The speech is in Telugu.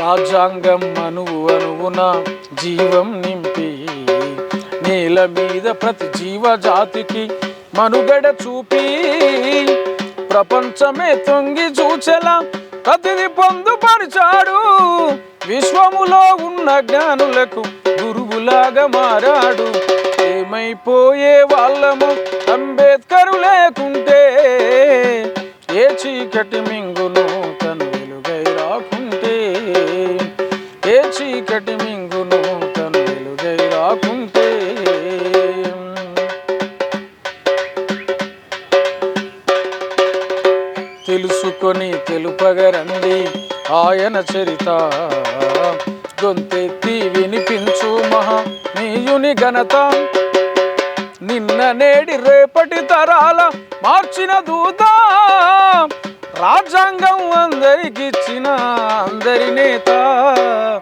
రాజ్యాంగం అణువు అణువున జీవం నింపి నేల మీద ప్రతి జీవజాతికి మనుగడ చూపి ప్రపంచమే తొంగి చూచెలా ప్రతిది పొందుపరిచాడు. విశ్వములో ఉన్న జ్ఞానులకు గురువులాగా మారాడు. ఏమైపోయే వాళ్ళము అంబేద్కరు లేకుంటే, ఏ చీకటి మింగును తను వెలుగై రాకుంటే, ఏ చీకటి మింగును తను వెలుగై రాకుంటే. తెలుసుకొని తెలుపగరండి ఆయన చరిత, గొంతెత్తి వినిపించు మహనీయుని ఘనత. నిన్న నేడి రేపటి తరాల మార్చిన దూత, రాజ్యాంగం అందరికిచ్చిన అందరి నేత.